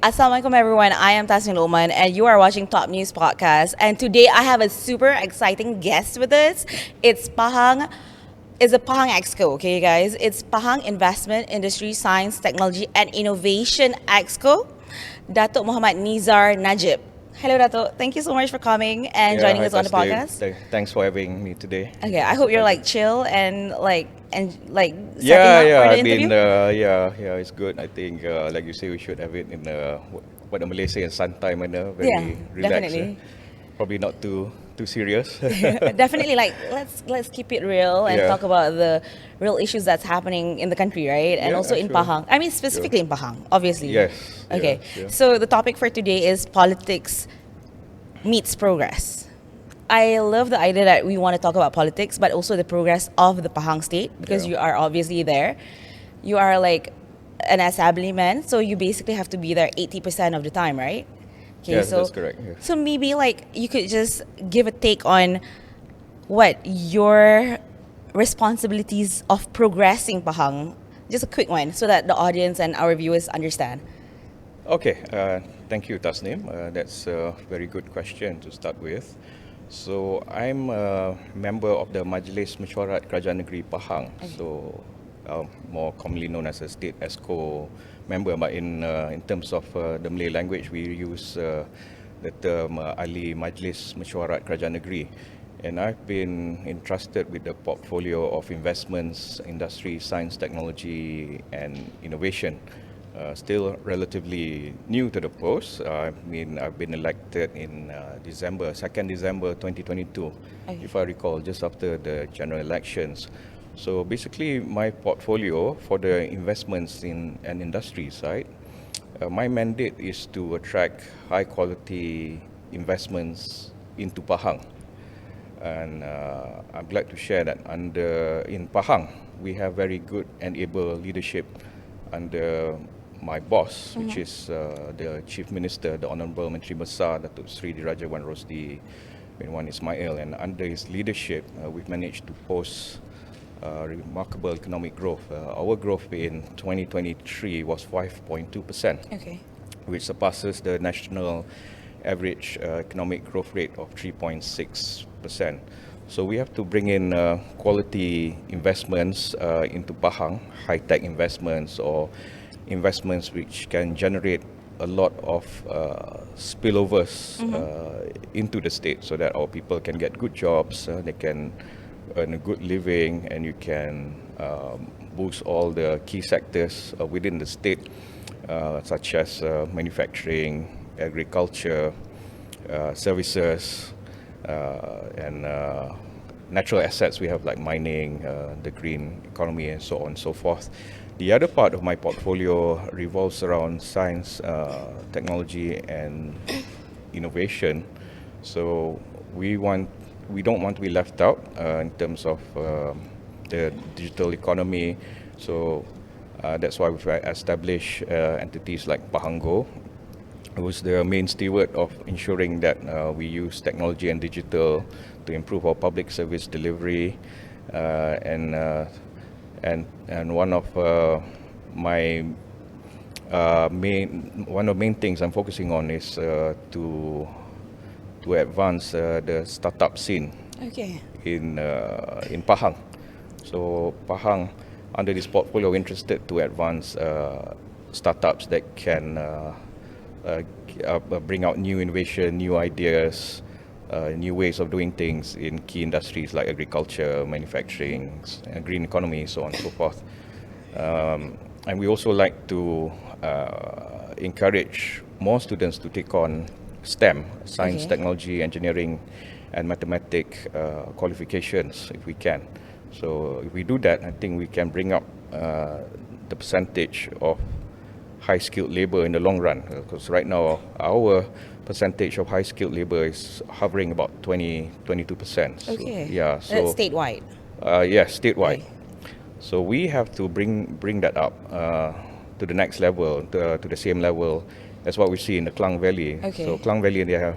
Assalamualaikum everyone. I am Tasmin Oman and you are watching Top News Podcast. And today I have a super exciting guest with us. It's Pahang. It's a Pahang Exco, okay, you guys? It's Pahang Investment, Industry, Science, Technology, and Innovation Exco. Dato Mohamad Nizar Najib. Hello, Dato. Thank you so much for coming and Yeah, joining hi us on the Tasdev. podcast. Thanks for having me today. Okay, I It's a hope you're pleasure. like chill and setting Yeah, up yeah, for the I've been, interview. yeah, it's good. I think, like you say, we should have it in what the Malaysian santai manner, Yeah, very relaxed. definitely. Probably not too serious. Definitely, like let's keep it real and Yeah, talk about the real issues that's happening in the country, right? And also yeah, in sure, Pahang. I mean, sure. specifically in Pahang, obviously. Yes, yeah, Okay, yeah, so the topic for today is politics meets progress. I love the idea that we want to talk about politics, but also the progress of the Pahang state because yeah. you are obviously there. You are like an assemblyman, so you basically have to be there 80% of the time, right? Okay, Yes, that's so correct. Yes. so maybe like you could just give a take on what your responsibilities of progressing Pahang. Just a quick one so that the audience and our viewers understand. Okay, thank you, Tasnim. That's a very good question to start with. So I'm a member of the Majlis Mesyuarat Kerajaan Negeri Pahang. Okay. So more commonly known as a state ESCO member, but in terms of the Malay language, we use the term Ahli Majlis Mesyuarat Kerajaan Negeri. And I've been entrusted with the portfolio of investments, industry, science, technology, and innovation. Still relatively new to the post. I mean, I've been elected in December, 2nd December 2022, Okay. if I recall, just after the general elections. So basically, my portfolio for the investments in an industry side, my mandate is to attract high quality investments into Pahang. And I'm glad to share that in Pahang, we have very good and able leadership under my boss, which is the Chief Minister, the Honourable Menteri Besar, Datuk Sri Diraja Wan Rosdi bin Wan Ismail. And under his leadership, we've managed to post remarkable economic growth. Our growth in 2023 was 5.2%, Okay. which surpasses the national average economic growth rate of 3.6%. So we have to bring in quality investments into Pahang, high-tech investments or investments which can generate a lot of spillovers into the state so that our people can get good jobs, they can earn a good living, and you can boost all the key sectors within the state, such as manufacturing, agriculture, services, and natural assets. We have like mining, the green economy, and so on and so forth. The other part of my portfolio revolves around science, technology, and innovation. So we don't want to be left out in terms of the digital economy. So that's why we've established entities like Pahango, who's the main steward of ensuring that we use technology and digital to improve our public service delivery. And one of my one of the main things I'm focusing on is to advance the startup scene Okay. in Pahang. So Pahang, under this portfolio, we're interested to advance startups that can bring out new innovation, new ideas, new ways of doing things in key industries like agriculture, manufacturing, green economy, so on and so forth. And we also like to encourage more students to take on STEM, science, Okay. technology, engineering, and mathematics qualifications if we can. So if we do that, I think we can bring up the percentage of high-skilled labor in the long run. Because right now, our percentage of high-skilled labor is hovering about 22%. So, Okay. yeah. That's So statewide. yes, statewide. Okay. So we have to bring that up to the next level, to the same level as what we see in the Klang Valley. Okay. So Klang Valley, they have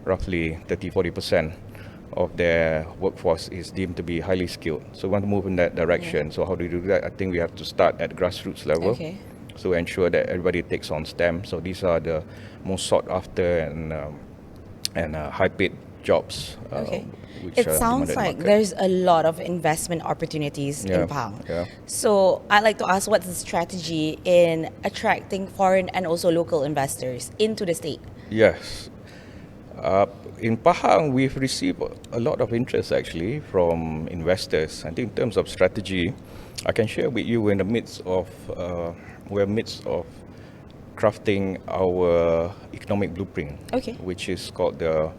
roughly 30-40% of their workforce is deemed to be highly skilled. So we want to move in that direction. So how do we do that? I think we have to start at grassroots level. Okay. to ensure that everybody takes on STEM. So these are the most sought after and high-paid jobs. Okay. Which It are sounds demanded like market. there's a lot of investment opportunities in Pahang. Yeah. So I'd like to ask, what's the strategy in attracting foreign and also local investors into the state? Yes. In Pahang, we've received a lot of interest actually from investors. I think in terms of strategy, I can share with you we're in the midst of crafting our economic blueprint, Okay. which is called the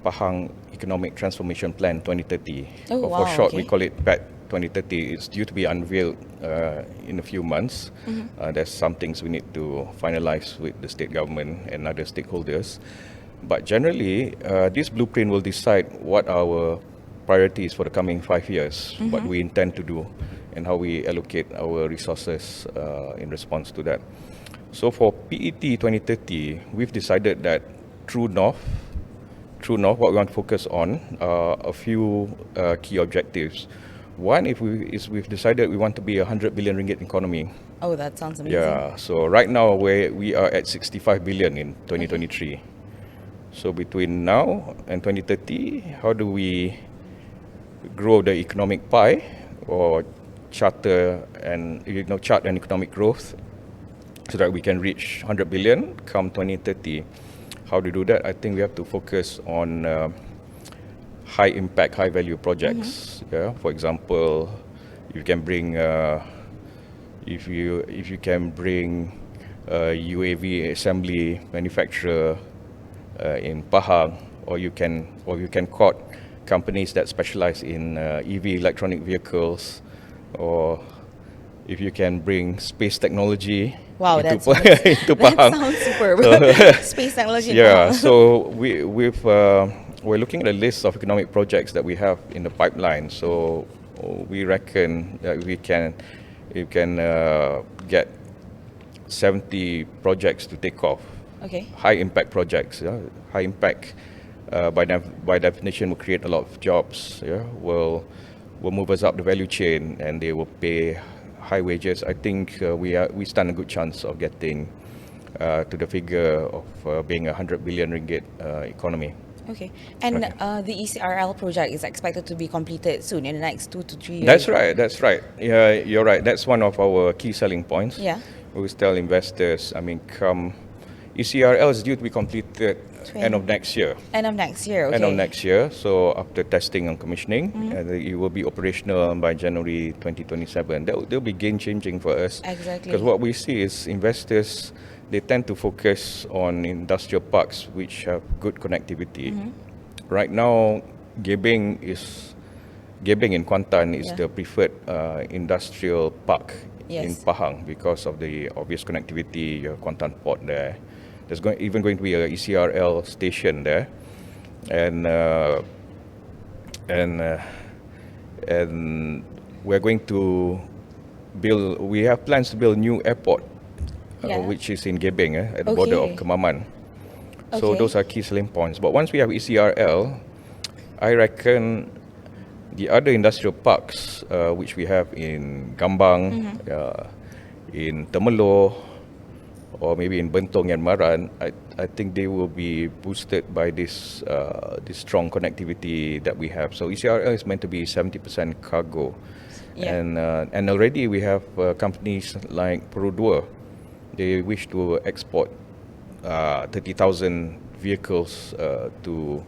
Pahang Economic Transformation Plan 2030. Oh, Or wow, for short, okay. we call it PAT 2030. It's due to be unveiled in a few months. There's some things we need to finalize with the state government and other stakeholders. But generally, this blueprint will decide what our priorities for the coming 5 years, what we intend to do, and how we allocate our resources in response to that. So for PET 2030, we've decided that True North, what we want to focus on are a few key objectives. One, we've decided we want to be a 100 billion ringgit economy. Oh, that sounds amazing. Yeah, so right now we are at 65 billion in 2023. So between now and 2030, how do we grow the economic pie or chart an economic growth so that we can reach 100 billion come 2030? How to do that? I think we have to focus on high impact, high value projects. Yeah, for example, you can bring if you can bring UAV assembly manufacturer in Pahang, or you can court companies that specialize in EV electronic vehicles, or if you can bring space technology Wow, into, that's into that Pahang. sounds superb. Space technology. in Yeah, Pahang. so we're looking at a list of economic projects that we have in the pipeline. So we reckon that we can get 70 projects to take off. Okay. High impact projects. Yeah? High impact by definition will create a lot of jobs. Yeah, will move us up the value chain, and they will pay high wages. I think we stand a good chance of getting to the figure of being a 100 billion ringgit economy. Okay. And Okay. the ECRL project is expected to be completed soon, in the next 2 to 3 years. That's right. Yeah, you're right. That's one of our key selling points. Yeah. We always tell investors, ECRL is due to be completed end of next year. End of next year. Okay. End of next year. So after testing and commissioning, it will be operational by January 2027. They'll be game changing for us. Exactly. Because what we see is investors, they tend to focus on industrial parks which have good connectivity. Right now, Gebeng in Kuantan is Yeah. the preferred industrial park in Yes. Pahang because of the obvious connectivity. You have Kuantan Port there. There's even going to be a ECRL station there, and we're going to build. We have plans to build a new airport, Yeah. which is in Gebeng, at the border of Okay. Kemaman. So Okay. those are key selling points. But once we have ECRL, I reckon the other industrial parks, which we have in Gambang, in Temelloh, or maybe in Bentong and Maran, I think they will be boosted by this strong connectivity that we have. So ECRL is meant to be 70% cargo. Yeah. And already we have companies like Perudua. They wish to export 30,000 vehicles to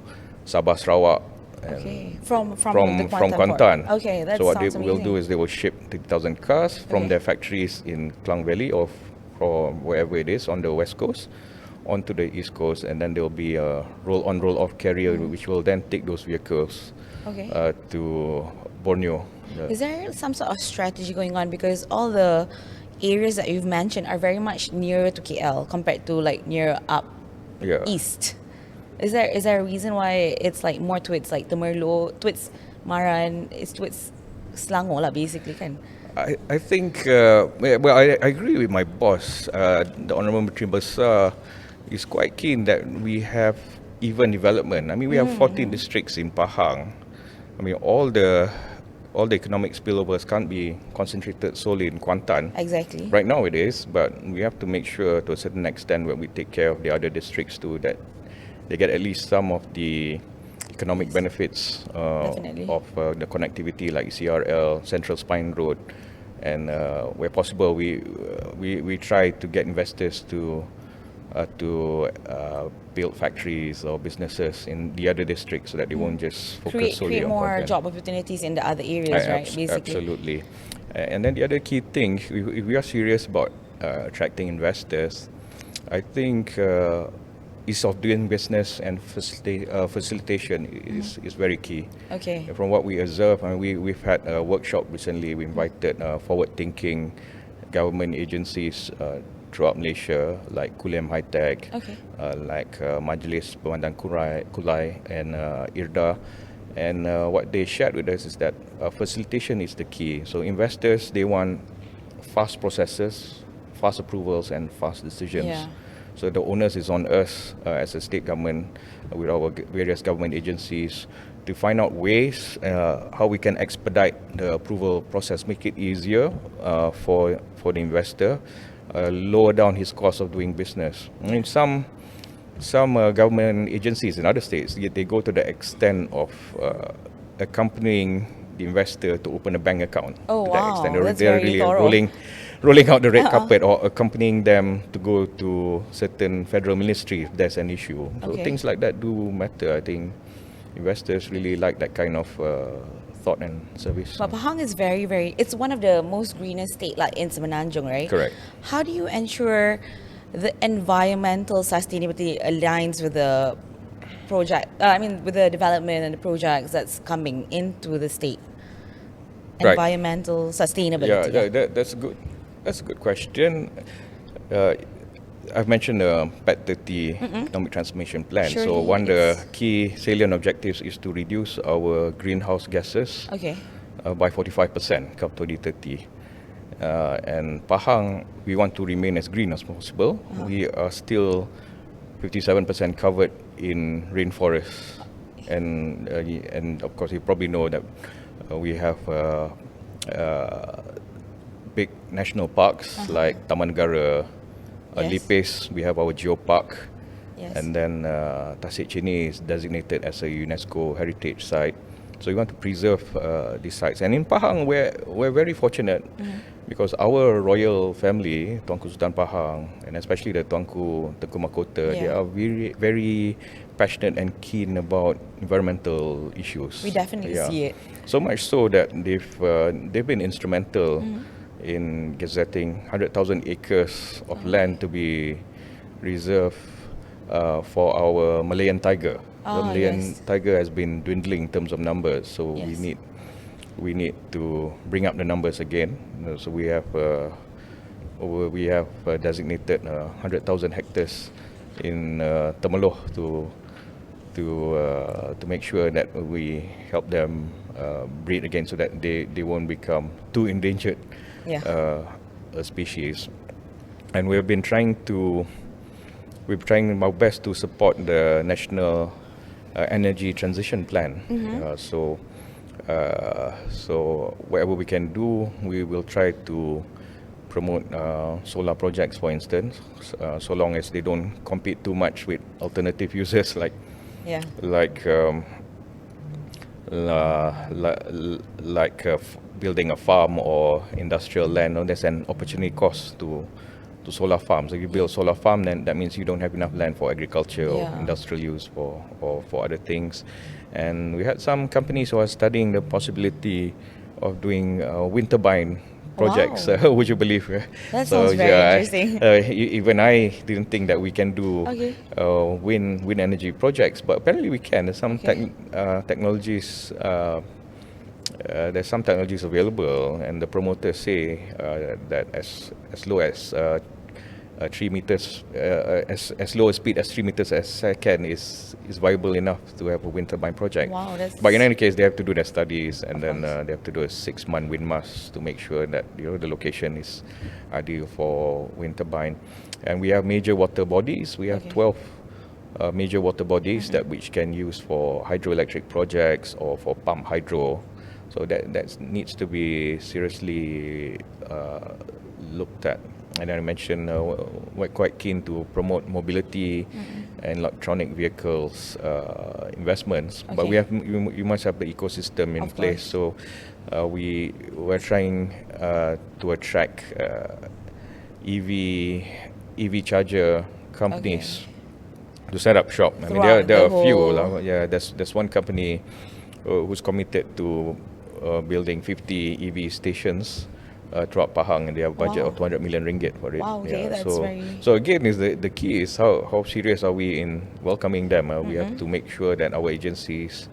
Sabah, Sarawak. Okay. From From Kuantan Kuantan. port. Okay, that So what they sounds will do amazing. is they will ship 30,000 cars from Okay. their factories in Klang Valley or from wherever it is on the west coast onto the east coast, and then there will be a roll-on roll-off carrier which will then take those vehicles Okay. to Borneo. Is there some sort of strategy going on, because all the areas that you've mentioned are very much nearer to KL compared to like near up Yeah. east? Is there a reason why it's like more towards like Temerloh, towards Maran, it's towards Selangor lah basically kan? I think, I agree with my boss, the Honourable Menteri Besar is quite keen that we have even development. We have 14 districts in Pahang. All the all the economic spillovers can't be concentrated solely in Kuantan. Exactly. Right now it is, but we have to make sure to a certain extent when we take care of the other districts too that they get at least some of the economic benefits Definitely. of the connectivity like ECRL, Central Spine Road, and where possible we try to get investors to build factories or businesses in the other districts so that they won't just focus solely Create on more content. job opportunities in the other areas, right? Basically. Absolutely. And then the other key thing, if we are serious about attracting investors, I think ease of doing business and facilitation is very key. Okay. And from what we observe, and we've had a workshop recently. We invited forward-thinking government agencies throughout Malaysia, like Kuliam High Tech, Okay. like Majlis Pemandang Kulai and IRDA. And what they shared with us is that facilitation is the key. So investors, they want fast processes, fast approvals, and fast decisions. Yeah. So the onus is on us as a state government with our various government agencies to find out ways how we can expedite the approval process, make it easier for the investor, lower down his cost of doing business. I mean, some government agencies in other states, they go to the extent of accompanying the investor to open a bank account. Oh, to wow. that extent. That's They're very really thorough. rolling out the red carpet or accompanying them to go to certain federal ministry if there's an issue. So Okay. things like that do matter. I think investors really like that kind of thought and service. But Pahang is it's one of the most greenest state like in Semenanjung, right? Correct. How do you ensure the environmental sustainability aligns with the with the development and the projects that's coming into the state? Right. Environmental sustainability. That's good. That's a good question. I've mentioned the PAT 30 Economic Transformation Plan. Surely, so one of the yes. key salient objectives is to reduce our greenhouse gases Okay. by 45% come 2030. And Pahang, we want to remain as green as possible. We are still 57% covered in rainforests, and of course you probably know that we have big national parks like Taman Negara, Yes. Lipis. We have our geopark, Yes. and then Tasik Chini is designated as a UNESCO heritage site. So we want to preserve these sites. And in Pahang, we're very fortunate because our royal family, Tuanku Sultan Pahang, and especially the Tuanku Tengku Mahkota, they Yeah. are very, very passionate and keen about environmental issues. We definitely see it. So much so that they've been instrumental in gazetting 100,000 acres of land to be reserved for our Malayan tiger. The Malayan Yes. tiger has been dwindling in terms of numbers, so Yes. we need to bring up the numbers again. So we have designated 100,000 hectares in Temeloh to make sure that we help them breed again, so that they won't become too endangered Yeah. a species. And we're trying our best to support the national energy transition plan. So whatever we can do, we will try to promote solar projects, for instance, so long as they don't compete too much with alternative uses like Yeah. building a farm or industrial land. There's an opportunity cost to solar farms. If you build solar farm, then that means you don't have enough land for agriculture or Yeah. industrial use or for other things. And we had some companies who are studying the possibility of doing wind turbine projects. Wow. Would you believe? That sounds very interesting. Even I didn't think that we can do Okay. wind energy projects, but apparently we can. There's some Okay. technologies. There's some technologies available, and the promoters say that as low as 3 meters, as low a speed as 3 meters a second is viable enough to have a wind turbine project. Wow, that's- But in any case, they have to do their studies, and then they have to do a 6-month wind mast to make sure that the location is ideal for wind turbine. And we have major water bodies. We have Okay. 12 major water bodies that which can use for hydroelectric projects or for pump hydro. So that needs to be seriously looked at. And I mentioned we're quite keen to promote mobility and electronic vehicles investments, but we Okay. have you must have the ecosystem in Of place. course. So we're trying to attract EV charger companies to set up shop. I mean, Throughout there the are a few. whole. Yeah, there's one company who's committed to building 50 EV stations throughout Pahang, and they have a budget of Wow. 200 million ringgit for it. Wow, okay, Yeah, that's very. so again, is the key is how serious are we in welcoming them? We have to make sure that our agencies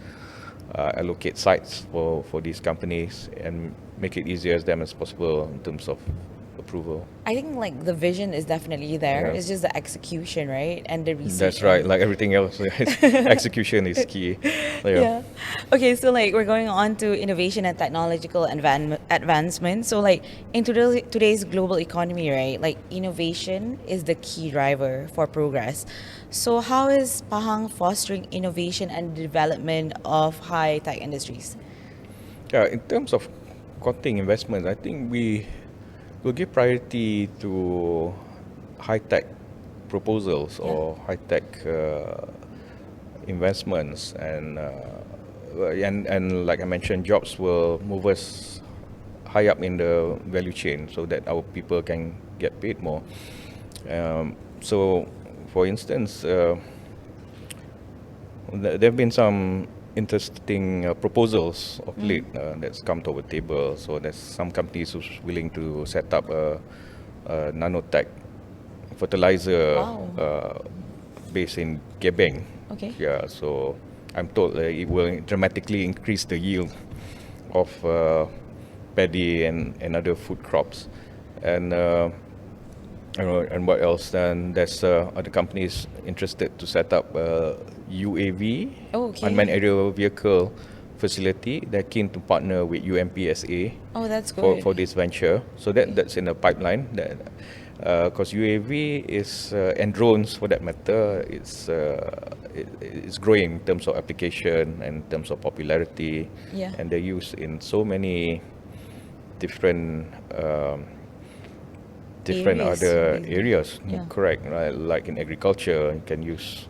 allocate sites for these companies and make it easier as them as possible in terms of approval. I think like the vision is definitely there. Yeah. It's just the execution, right? And the research. That's right. Like everything else, execution is key. Yeah. Okay, so like we're going on to innovation and technological advancement. So like in today's global economy, right? Like innovation is the key driver for progress. So how is Pahang fostering innovation and development of high tech industries? Yeah, in terms of courting investments, I think we will give priority to high-tech proposals or high-tech investments, and like I mentioned, jobs will move us high up in the value chain so that our people can get paid more. So, for instance, there have been some interesting proposals of late that's come to our table. So there's some companies who's willing to set up a nanotech fertilizer Wow. based in Gebeng. Okay. Yeah, so I'm told it will dramatically increase the yield of paddy and other food crops. And and what else? Then there's other companies interested to set up UAV, Oh, okay. unmanned aerial vehicle facility. They're keen to partner with UMPSA Oh, that's good. for this venture. So that's in the pipeline. That because UAV is and drones for that matter, it's growing in terms of application and in terms of popularity, Yeah. and they're used in so many different. Different Areas, other really. areas, Yeah. correct? Right? Like in agriculture, you can use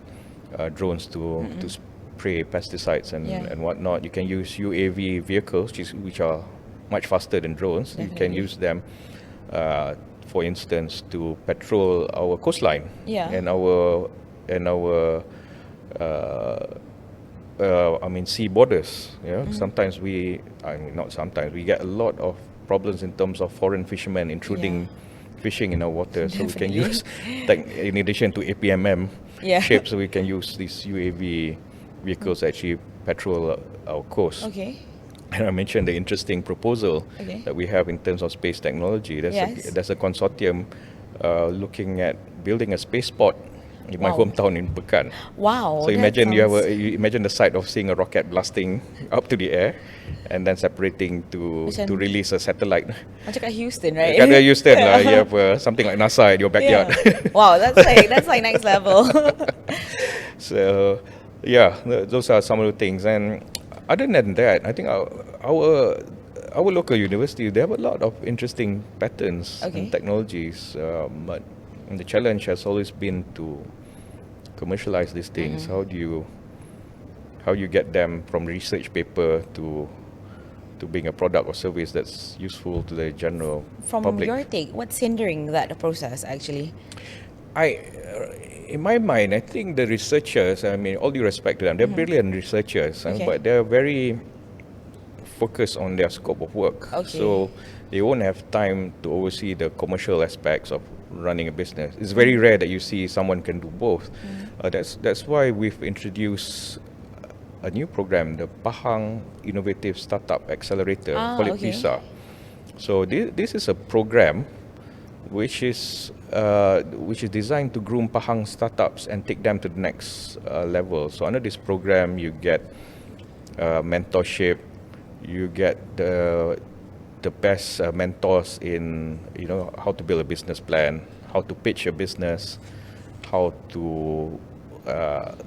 drones to spray pesticides and whatnot. You can use UAV vehicles, which are much faster than drones. You can Definitely. use them, for instance, to patrol our coastline Yeah. and our sea borders. Yeah, sometimes not sometimes we get a lot of problems in terms of foreign fishermen intruding fishing in our water. So we can Definitely. use, in addition to APMM Yeah. ships, we can use these UAV vehicles to actually patrol our coast. Okay. And I mentioned the interesting proposal Okay. that we have in terms of space technology. Yes. There's a consortium looking at building a spaceport in my Wow. hometown in Pekan. Wow. So that imagine sounds- you imagine the sight of seeing a rocket blasting up to the air, and then separating to Macam- release a satellite. Macam kat Houston, right? Kat Houston lah, you have something like NASA in your backyard. Yeah. Wow, that's like next level. So, yeah, those are some of the things. And other than that, I think our local university, they have a lot of interesting patterns Okay. and technologies, but the challenge has always been to commercialize these things. How do you get them from research paper to being a product or service that's useful to the general From public? your take, what's hindering that process actually? In my mind, I think the researchers, I mean, all due respect to them, they're brilliant researchers, Okay. but they're very focused on their scope of work. Okay. So they won't have time to oversee the commercial aspects of running a business. It's very rare that you see someone can do both. That's why we've introduced a new program, the Bahang Innovative Startup Accelerator, call it Okay. PISA. So this is a program which is designed to groom Pahang startups and take them to the next level. So under this program, you get mentorship, you get the best mentors in how to build a business plan, how to pitch a business, how to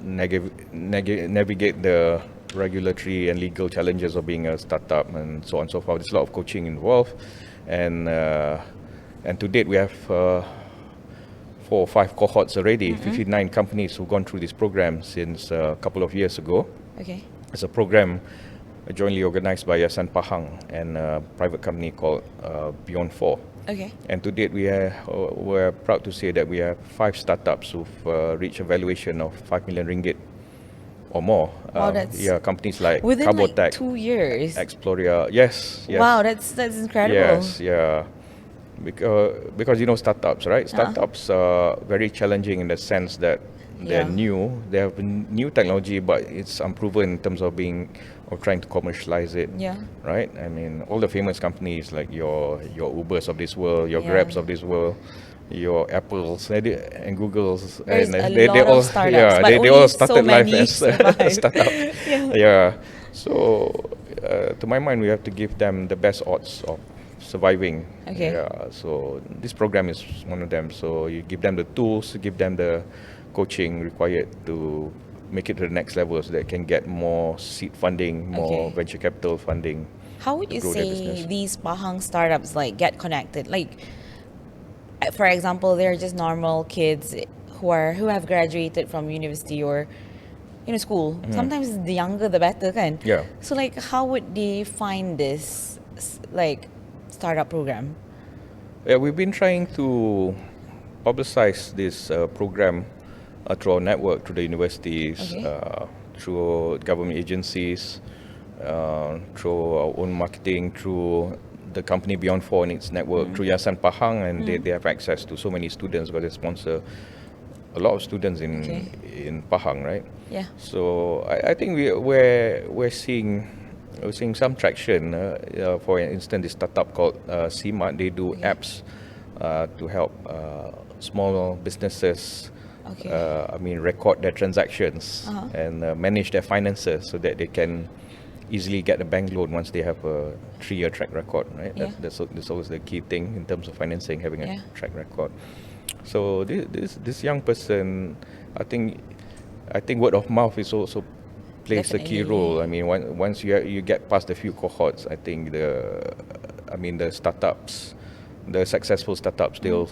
navigate the regulatory and legal challenges of being a startup and so on and so forth. There's a lot of coaching involved, and to date we have 4 or 5 cohorts already, 59 companies who've gone through this program since a couple of years ago. Okay. It's a program jointly organized by Yayasan Pahang and a private company called Beyond 4. Okay. And to date, we're proud to say that we have 5 startups who've reached a valuation of 5 million ringgit or more. Wow, that's companies like within Carbotech, like 2 years. Exploria. Yes. Wow, that's incredible. Yes, yeah. Because you know startups, right? Startups are very challenging in the sense that they're new. They have new technology, but it's unproven in terms of trying to commercialize it. Yeah. Right. I mean, all the famous companies like your Ubers of this world, your Grabs of this world, your Apples and Googles, There's and a they lot all of startups, but they only all so started life many as survive. startup. Yeah. So to my mind, we have to give them the best odds of surviving. Okay. So this program is one of them. So you give them the tools, give them the coaching required to make it to the next level, so they can get more seed funding, more venture capital funding. How would you grow their say business. these Pahang startups like get connected? Like, for example, they're just normal kids who have graduated from university or school. Sometimes the younger the better, kan? Yeah. So like, how would they find this like startup program? Yeah, we've been trying to publicize this program through our network, through the universities, through government agencies, through our own marketing, through the company Beyond 4 and its network, through Yayasan Pahang, and they have access to so many students because they sponsor a lot of students in Pahang, right? Yeah. So I think we're seeing some traction. For instance, this startup called Sinar, they do apps to help small businesses. Record their transactions and manage their finances so that they can easily get a bank loan once they have a 3-year track record, right? Yeah. That's always the key thing in terms of financing, having a track record. So this young person, I think word of mouth is also plays a key role. I mean, once you get past a few cohorts, I think the startups, the successful startups, they'll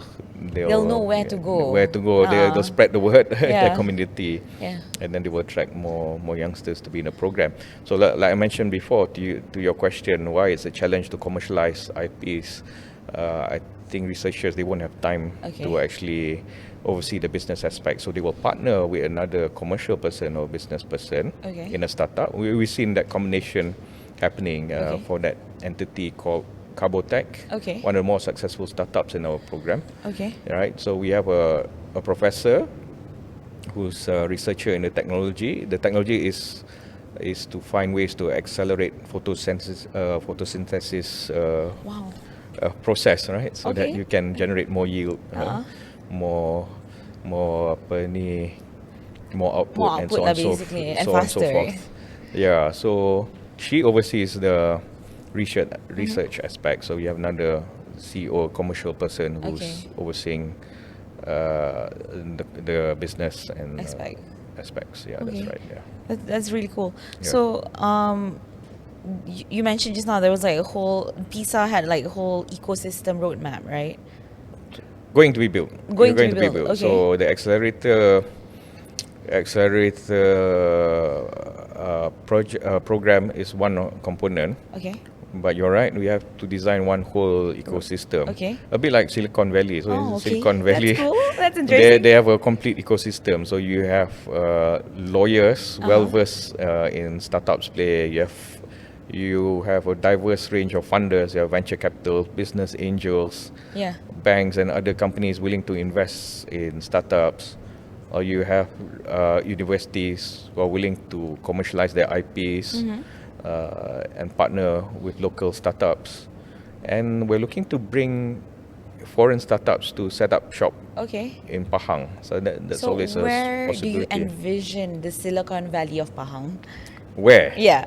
know where to go. They'll spread the word in their community, Yeah. and then they will attract more youngsters to be in the program. So like I mentioned before, to your question, why it's a challenge to commercialize IPs, I think researchers, they won't have time to actually oversee the business aspect, so they will partner with another commercial person or business person in a startup. We've seen that combination happening for that entity called Carbotech, one of the more successful startups in our program. Right. So we have a professor who's a researcher in the technology. The technology is to find ways to accelerate photosynthesis process, right? So that you can generate more yield, more output, and so on and so forth. Yeah. So she oversees the research aspect. So we have another CEO, commercial person who's overseeing the business and aspects. Yeah, that's right. Yeah, that's really cool. Yeah. So you mentioned just now there was like a whole PISA had like a whole ecosystem roadmap, right? Going to be built. Going to be built. Okay. So the accelerator program is one component. Okay. But you're right, we have to design one whole ecosystem. Okay. A bit like Silicon Valley. So in Silicon Valley, that's cool. That's interesting. They have a complete ecosystem. So you have lawyers well versed in startups play. You have a diverse range of funders. You have venture capital, business angels, banks, and other companies willing to invest in startups. Or you have universities who are willing to commercialize their IPs and partner with local startups. And we're looking to bring foreign startups to set up shop in Pahang. So that's always a possibility. Where do you envision the Silicon Valley of Pahang? Where? Yeah.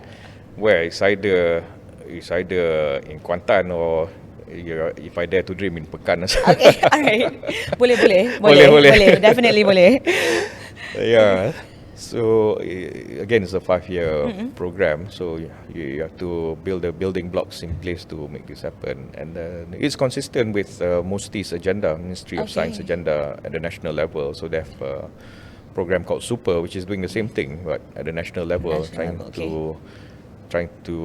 Where? It's either in Kuantan or if I dare to dream in Pekan. Okay, alright. Boleh. Definitely boleh. Yeah. So again, it's a 5-year program. So you have to build the building blocks in place to make this happen, and it's consistent with MOSTI's agenda, Ministry of Science Okay. agenda at the national level. So they have a program called Super, which is doing the same thing, but at the national level, National level, okay. trying to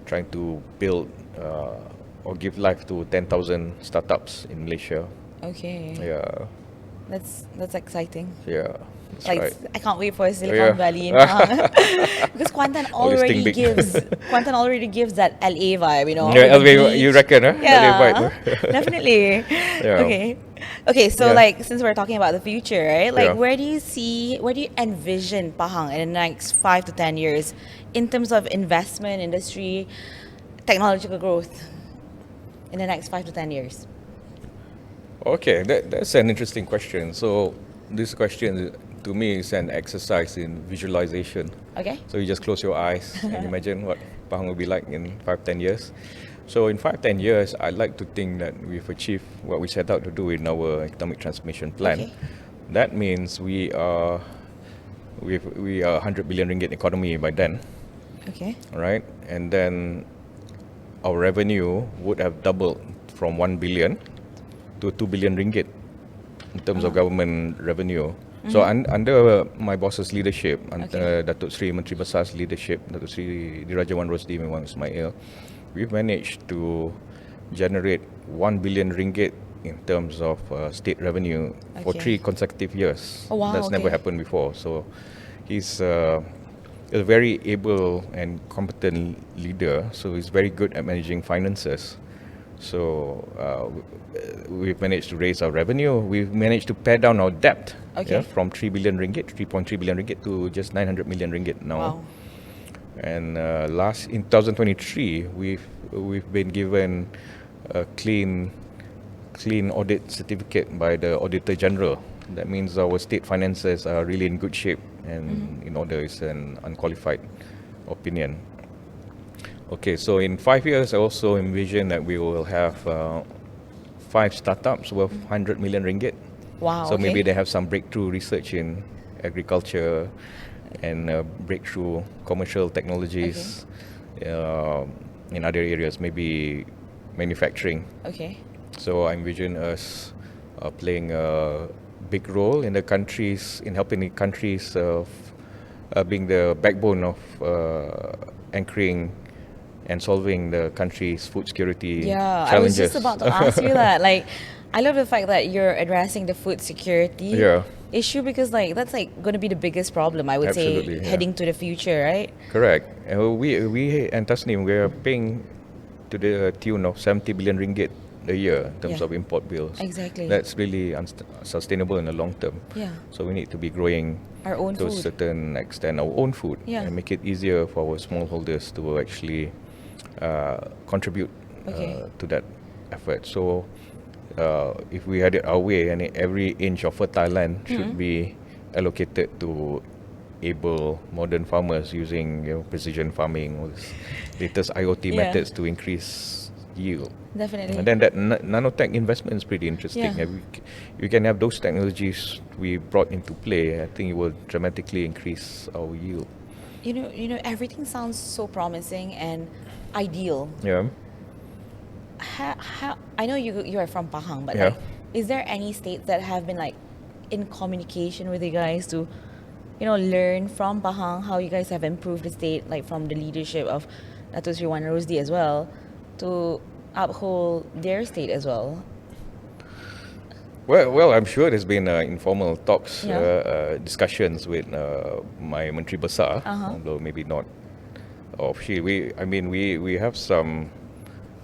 trying to build or give life to 10,000 startups in Malaysia. Okay. Yeah, That's exciting. yeah, that's Like right. I can't wait for Silicon Yeah. Valley in Pahang because Always think big. Kuantan already gives that LA vibe, you know, Yeah, with the LA, you beach. reckon, huh? LA Yeah, vibe. definitely. Yeah. Okay, okay. So Yeah. like, since we're talking about the future, right? Like, Yeah. where do you envision Pahang in the next 5 to 10 years in terms of investment, industry, technological growth in the next 5 to 10 years? Okay, that's an interesting question. So this question to me is an exercise in visualization. Okay. So you just close your eyes and imagine what Pahang will be like in 5-10 years. So in 5-10 years, I'd like to think that we've achieved what we set out to do in our economic transformation plan. Okay. That means we are 100 billion ringgit economy by then, Okay. right? And then our revenue would have doubled from 1 billion to 2 billion ringgit in terms of government revenue. So under my boss's leadership, under Datuk Sri Menteri Besar's leadership, Datuk Sri Dirajawan Rosdi Memang Ismail, we've managed to generate 1 billion ringgit in terms of state revenue for Okay. 3 consecutive years. Oh, wow, That's never okay. happened before. So he's a very able and competent leader. So he's very good at managing finances. So we've managed to raise our revenue. We've managed to pare down our debt Okay. from 3 billion ringgit, 3.3 billion ringgit to just 900 million ringgit now. Wow. And in 2023, we've been given a clean audit certificate by the Auditor General. That means our state finances are really in good shape and in order. Is an unqualified opinion. Okay, so in 5 years, I also envision that we will have 5 startups worth 100 million ringgit. Wow. So maybe okay. they have some breakthrough research in agriculture and breakthrough commercial technologies in other areas, maybe manufacturing. Okay. So I envision us playing a big role in the countries, in helping the countries being the backbone of anchoring and solving the country's food security Yeah, I was challenges. just about to ask you that. Like, I love the fact that you're addressing the food security Yeah. issue because, like, that's like going to be the biggest problem, I would Absolutely, say, yeah. heading to the future, right? Correct. And we and Tasnim, we are paying to the tune of 70 billion ringgit a year in terms Yeah. of import bills. Exactly. That's really unsustainable in the long term. Yeah. So we need to be growing Our own to a food. certain extent our own food Yeah. and make it easier for our smallholders to actually contribute Okay. to that effort. So if we had it our way, and every inch of fertile land should be allocated to able modern farmers using precision farming, all this latest IoT Yeah. methods to increase yield. Definitely. And then that nanotech investment is pretty interesting. Yeah. You can have those technologies we brought into play. I think it will dramatically increase our yield. Everything sounds so promising and ideal. Yeah. I know you are from Pahang, but Yeah. like, is there any states that have been like in communication with you guys to, learn from Pahang how you guys have improved the state, like from the leadership of Dato Sri Wan Rosdi as well, to uphold their state as well? Well, I'm sure there's been informal talks, Yeah. discussions with my Menteri Besar, Uh-huh. although maybe not officially. We have some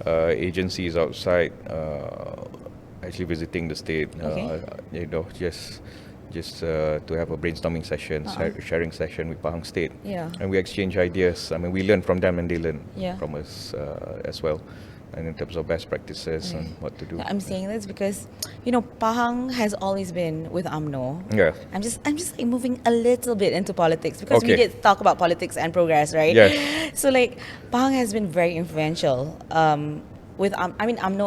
agencies outside actually visiting the state. Okay. Just to have a brainstorming session, sharing session with Pahang State, Yeah. and we exchange ideas. I mean, we learn from them and they learn Yeah. from us as well, and in terms of best practices and what to do. I'm saying this because, Pahang has always been with Amno. Yeah. I'm just like moving a little bit into politics because we Okay. did talk about politics and progress, right? Yes. So like Pahang has been very influential. Amno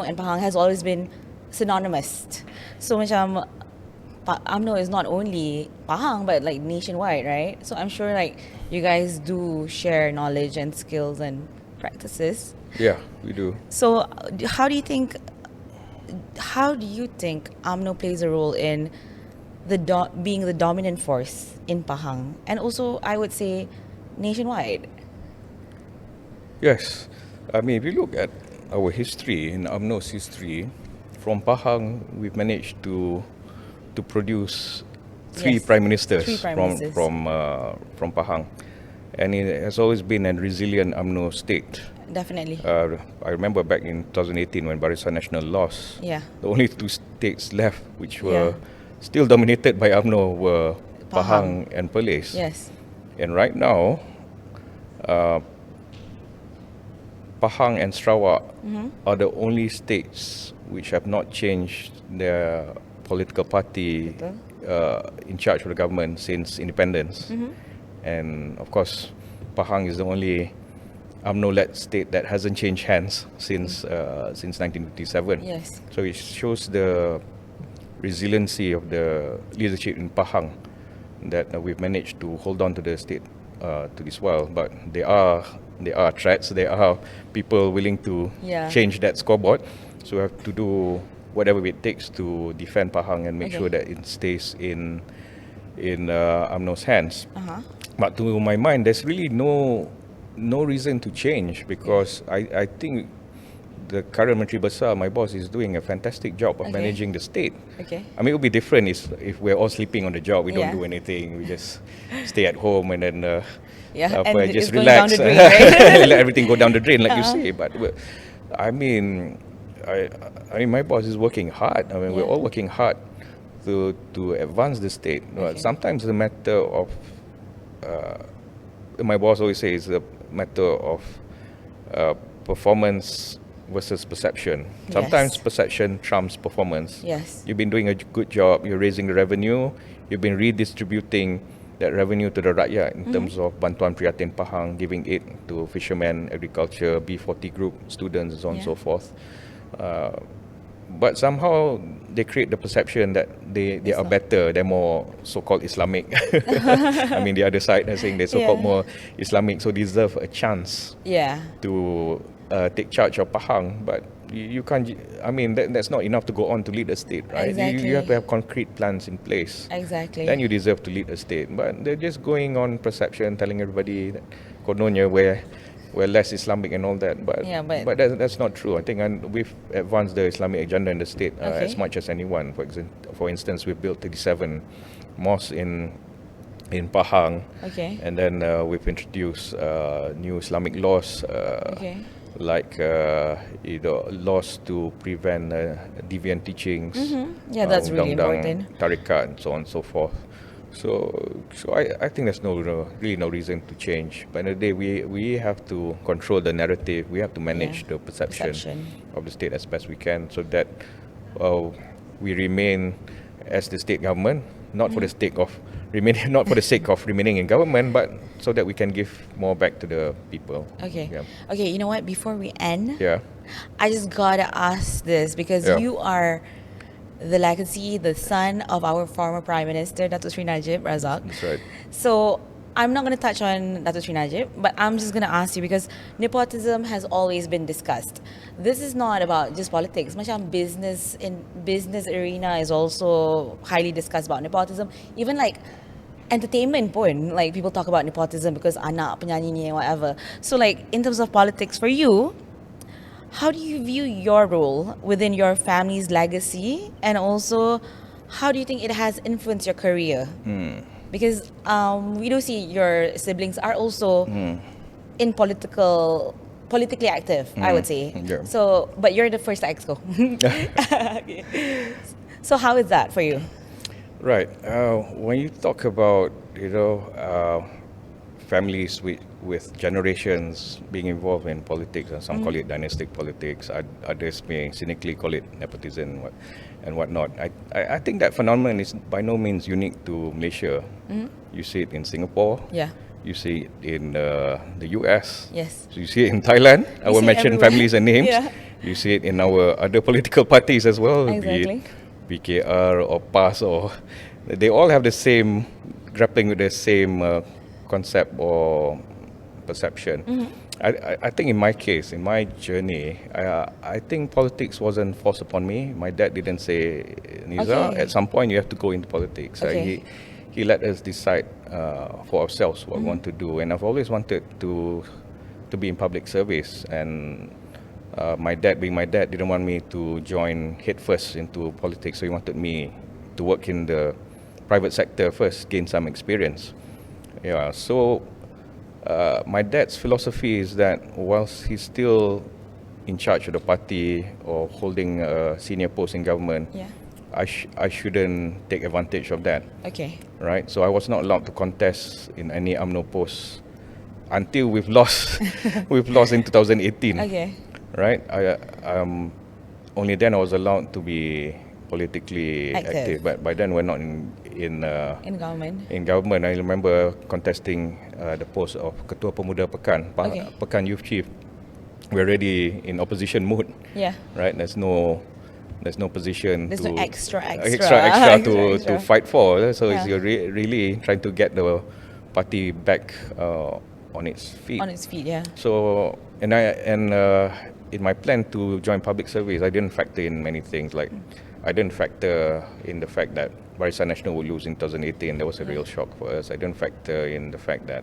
and Pahang has always been synonymous. So macam Amno is not only Pahang but like nationwide, right? So I'm sure like you guys do share knowledge and skills and practices. Yeah, we do. So how do you think Amno plays a role in being the dominant force in Pahang and also I would say nationwide? Yes. I mean, if you look at our history, in UMNO's history, from Pahang, we've managed to produce three Yes. prime ministers Three prime from ministers. from Pahang, and it has always been a resilient UMNO state. Definitely. I remember back in 2018 when Barisan Nasional lost, Yeah. the only two states left which were Yeah. still dominated by UMNO were Pahang. Pahang and Perlis. Yes. And right now, Pahang and Sarawak are the only states which have not changed their political party Betul. in charge of the government since independence. And of course, Pahang is the only UMNO-led state that hasn't changed hands since 1957. Yes. So it shows the resiliency of the leadership in Pahang that we've managed to hold on to the state to this while. But there are threats. There are people willing to Yeah. change that scoreboard. So we have to do whatever it takes to defend Pahang and make Okay. sure that it stays in UMNO's hands. Uh-huh. But to my mind, there's really no reason to change because I think the current Menteri Besar, my boss, is doing a fantastic job of Okay. managing the state. Okay. I mean, it would be different if we're all sleeping on the job, we don't Yeah. do anything, we just stay at home and then Yeah, and just it's going down relax, the drain, right? let everything go down the drain, like you Uh-huh. say. But I mean, I mean, my boss is working hard. I mean, we're Yeah. all working hard to advance the state. Okay. Sometimes the matter of my boss always says it's a matter of performance versus perception. Sometimes Yes. perception trumps performance. Yes. You've been doing a good job, you're raising the revenue, you've been redistributing that revenue to the rakyat in terms of Bantuan Prihatin Pahang, giving aid to fishermen, agriculture, B40 group, students, and so on and Yeah. so forth. But somehow they create the perception that they It's are not. better, they're more so-called Islamic. I mean, the other side are saying they're so-called Yeah. more Islamic, so deserve a chance Yeah. to take charge of Pahang, but you can't. I mean, that's not enough to go on to lead a state, right? You have to have concrete plans in place. Exactly. Then you deserve to lead a state. But they're just going on perception, telling everybody that kononnya we're less Islamic and all that. But Yeah, but- that's not true. I think we've advanced the Islamic agenda in the state Okay. as much as anyone. For instance, we've built 37 mosques in Pahang. Okay. And then we've introduced new Islamic laws, Okay. like laws to prevent deviant teachings. Yeah, that's really undang-undang important. Tarikat and so on and so forth. So I think there's really no reason to change. But at the end of the day, we have to control the narrative. We have to manage Yeah. the perception Perception. of the state as best we can, so that we remain as the state government, not for the sake of remaining, not for the sake of remaining in government, but so that we can give more back to the people. Okay. Yeah. Okay, you know what? Before we end, Yeah. I just gotta ask this because Yeah. you are the legacy, the son of our former Prime Minister, Dato Najib Razak. That's right. So I'm not going to touch on Dato Najib, but I'm just going to ask you because nepotism has always been discussed. This is not about just politics. Macam business arena is also highly discussed about nepotism. Even like entertainment pun, like people talk about nepotism because anak penyanyi ni whatever. So like in terms of politics for you, how do you view your role within your family's legacy, and also how do you think it has influenced your career? Because we do see your siblings are also in politically active, I would say. Yeah. So, but you're the first exco. Okay. So how is that for you? Right. When you talk about families with generations being involved in politics, and some call it dynastic politics, others may cynically call it nepotism and whatnot. I think that phenomenon is by no means unique to Malaysia. You see it in Singapore. Yeah. You see it in the US. Yes. So you see it in Thailand. I You will see it mention everywhere. families and names. Yeah. You see it in our other political parties as well. Exactly. Be it PKR or PAS, or they all have the same, grappling with the same concept or perception. I think in my case, in my journey, I think politics wasn't forced upon me. My dad didn't say, Nizar, Okay. at some point you have to go into politics. Okay. He let us decide for ourselves what we want to do. And I've always wanted to be in public service. And my dad, being my dad, didn't want me to join headfirst into politics. So he wanted me to work in the private sector first, gain some experience. Yeah, so my dad's philosophy is that whilst he's still in charge of the party or holding a senior post in government, Yeah. I shouldn't take advantage of that, Okay. right? So I was not allowed to contest in any UMNO post until we've lost we've lost in 2018, Okay. right? Only then I was allowed to be politically active, but by then we're not In government. in government. I remember contesting the post of Ketua Pemuda Pekan, Okay. Pekan Youth Chief. We're already in opposition mode, Yeah. right? There's no position There's to no extra to fight for. So Yeah. you're really trying to get the party back on its feet. On its feet, yeah. So in my plan to join public service, I didn't factor in many things. Like I didn't factor in the fact that Barisan Nasional would lose in 2018. That was a real shock for us. I didn't factor in the fact that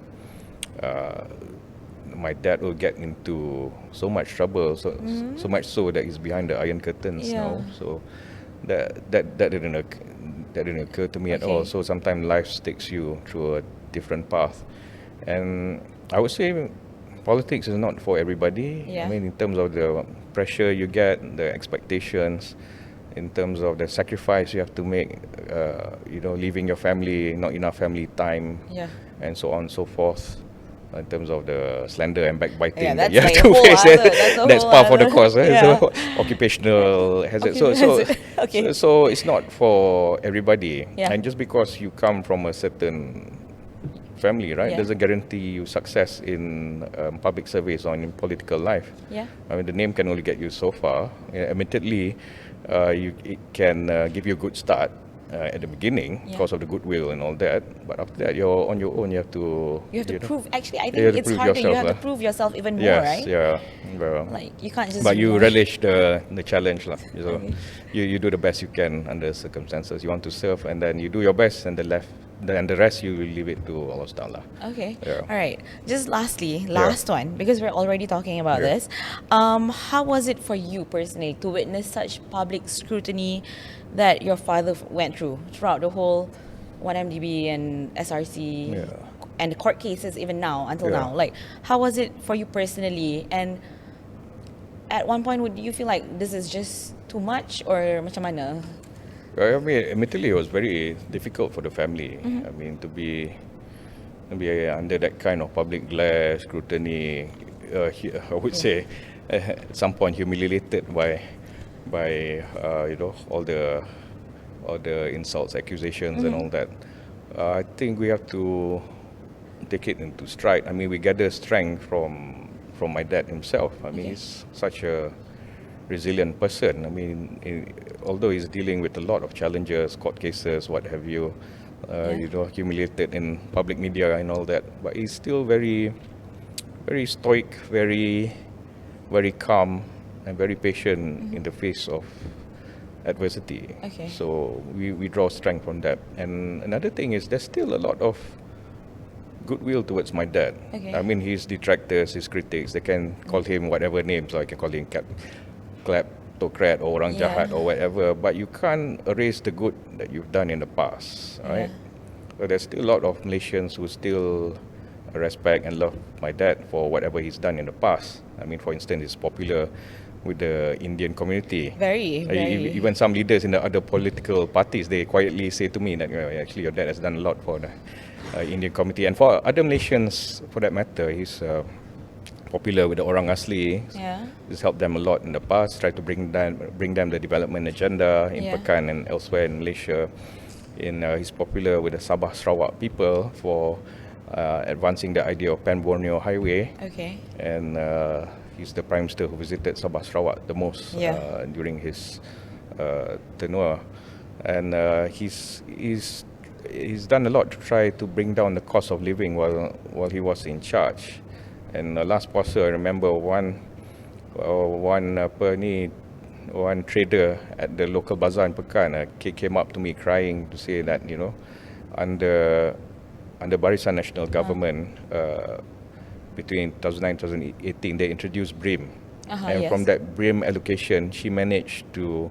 my dad will get into so much trouble, so much so that he's behind the iron curtains now. So that didn't occur to me at all. So sometimes life takes you through a different path, and I would say politics is not for everybody. Yeah. I mean, in terms of the pressure you get, the expectations, in terms of the sacrifice you have to make, leaving your family, not enough family time, Yeah. and so on and so forth. In terms of the slander and backbiting Yeah, that that's you have like a to whole face, other- that's whole part of the other- course. Yeah. So occupational hazard. Okay. So it's not for everybody. Yeah. And just because you come from a certain family, right, Yeah. doesn't guarantee you success in public service or in political life. Yeah. I mean, the name can only get you so far. Admittedly, it can give you a good start at the beginning because of the goodwill and all that. But after that, you're on your own. You have to prove. Actually, I you think have to it's prove harder. You yourself, have to prove yourself even more, Yes, right? yeah. Well, Like you can't just. but you rush. relish the challenge, lah. So Okay. you do the best you can under circumstances. You want to serve, and then you do your best, and the rest you leave it to Allah's ta'ala. Okay. Yeah. All right. Just last one, because we're already talking about Yeah. this. How was it for you personally to witness such public scrutiny that your father went throughout the whole 1MDB and SRC Yeah. and the court cases even now until Yeah. now? Like, how was it for you personally? And at one point, would you feel like this is just too much or macam mana? I mean, admittedly, it was very difficult for the family. I mean, to be under that kind of public glare, scrutiny, I would say, at some point humiliated by all the insults, accusations, and all that. I think we have to take it into stride. I mean, we gather strength from my dad himself. I mean, he's such a resilient person. I mean, although he's dealing with a lot of challenges, court cases, what have you, humiliated in public media and all that, but he's still very, very stoic, very, very calm, and very patient in the face of adversity. Okay. So we draw strength from that. And another thing is there's still a lot of goodwill towards my dad. Okay. I mean, his detractors, his critics, they can call him whatever names, or I can call him kleptocrat or orang jahat or whatever, but you can't erase the good that you've done in the past, right? So there's still a lot of Malaysians who still respect and love my dad for whatever he's done in the past. I mean, for instance, he's popular with the Indian community. Very. Even some leaders in the other political parties, they quietly say to me that actually your dad has done a lot for the Indian community. And for other Malaysians, for that matter, he's popular with the Orang Asli. Yeah. He's helped them a lot in the past, tried to bring them the development agenda in Pekan and elsewhere in Malaysia. He's popular with the Sabah Sarawak people for advancing the idea of Pan-Borneo Highway. Okay. And he's the Prime Minister who visited Sabah Sarawak the most during his tenure. and he's done a lot to try to bring down the cost of living while he was in charge. And last puasa, I remember one trader at the local bazaar in Pekan came up to me crying to say that, you know, under Barisan National Government, between 2009 and 2018, they introduced BRIM. And Yes. from that BRIM allocation, she managed to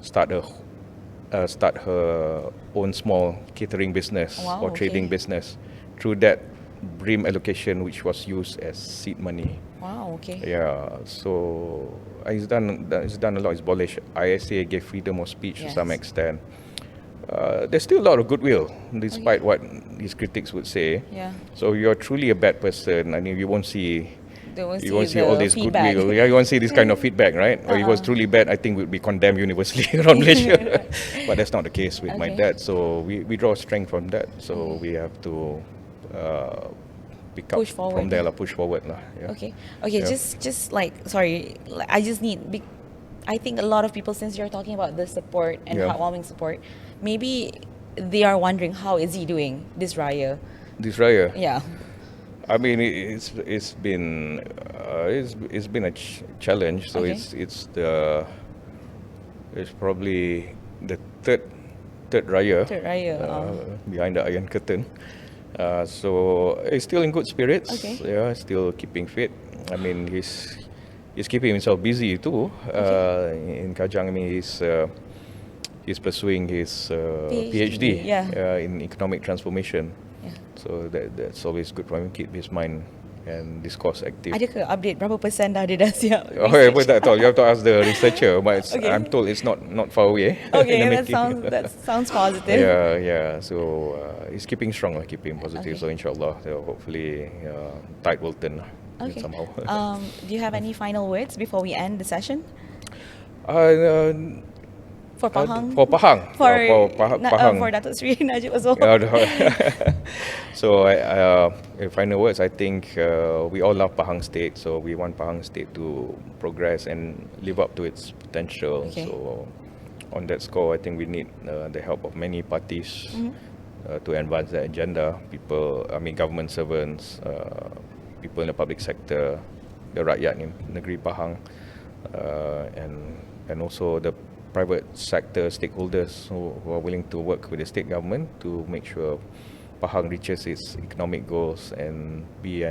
start her own small catering business Wow, or trading okay. business through that BRIM allocation, which was used as seed money. Wow, okay. Yeah, so he's done a lot. He's abolished ISA, gave freedom of speech to some Yes. extent. There's still a lot of goodwill, despite what his critics would say. Yeah. So you're truly a bad person. I mean, you won't see They won't you won't see the all this feedback. goodwill. Yeah, you won't see this kind of feedback, right? Or he was truly bad, I think would be condemned universally around Malaysia. But that's not the case with my Okay. dad. So we draw strength from that. So we have to pick up Push forward, from there, yeah. push forward. Yeah. Okay. Yeah. Just like, sorry, like, I just need. I think a lot of people, since you're talking about the support and Yeah. heartwarming support, maybe they are wondering how is he doing this Raya? This Raya. Yeah. I mean, it's been a challenge. So Okay. it's probably the third Raya. Third Raya, Behind the Iron Curtain. So he's still in good spirits. Okay. Yeah, still keeping fit. I mean, he's keeping himself busy too. In Kajang, I mean, he's pursuing his PhD, yeah. in economic transformation. Yeah. So that's always good for him, keep his mind and discourse active. Ada ke update berapa persen dah dia dah siap? Oh, yeah, but that all you have to ask the researcher. But Okay. I'm told it's not far away. Okay, in the that making. sounds positive. Yeah. So he's keeping strong, keeping positive. Okay. So inshallah, hopefully, tide will turn Okay. somehow. Do you have any final words before we end the session? For Pahang? For Pahang. For Pahang. for Dato Sri Najib as well. So, final words, I think we all love Pahang State, so we want Pahang State to progress and live up to its potential. Okay. So, on that score, I think we need the help of many parties to advance the agenda. Government servants, people in the public sector, the rakyat in negeri Pahang, and also the private sector stakeholders who are willing to work with the state government to make sure Pahang reaches its economic goals and be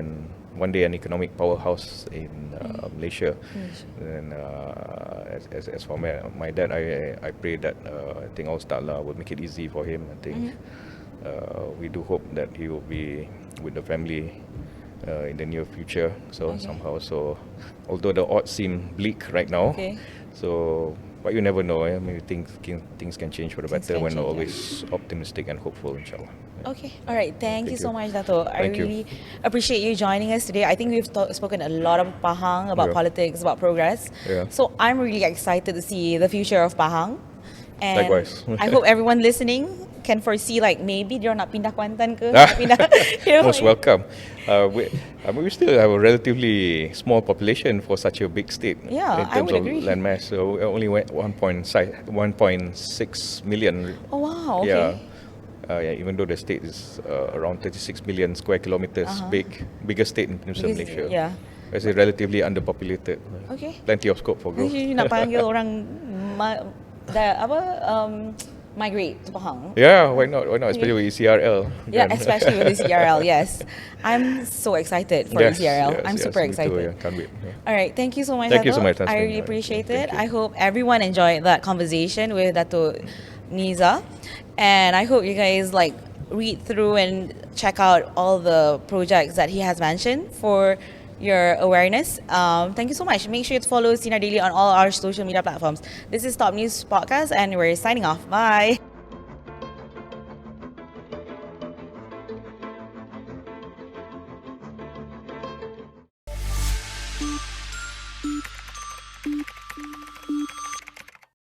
one day an economic powerhouse in Malaysia. And as for my dad, I pray that I think Allah Ta'ala will make it easy for him. I think we do hope that he will be with the family in the near future. So somehow, although the odds seem bleak right now, but you never know. I mean, things can change for the better when we're always optimistic and hopeful, inshallah. Okay. All right. Thank you so much, Dato. I Thank you. really appreciate you joining us today. I think we've spoken a lot about Pahang, about politics, about progress. Yeah. So I'm really excited to see the future of Pahang. And Likewise. I hope everyone listening can foresee, like, maybe dia nak pindah Kuantan ke, nak pindah, Most welcome. We still have a relatively small population for such a big state. Yeah, in I terms would of agree. land mass. So we only went 1.6 million. Oh wow. Okay. Even though the state is around 36 million square kilometers, biggest state in Peninsular Malaysia. Yeah. It's relatively underpopulated. Okay. Plenty of scope for growth. You nak panggil orang migrate to Pahang. Yeah, why not? Especially with ECRL. Yeah, Kan? especially with ECRL, yes. I'm so excited for ECRL. I'm super me excited. Too, yeah. Can't wait. Yeah. All right, thank you so much, Thank you Dato. so much, I Tasneem. really appreciate Thank it. you. I hope everyone enjoyed that conversation with Dato Nizar. And I hope you guys read through and check out all the projects that he has mentioned for your awareness. Thank you so much. Make sure to follow Sinar Daily on all our social media platforms. This is Top News Podcast and we're signing off. Bye.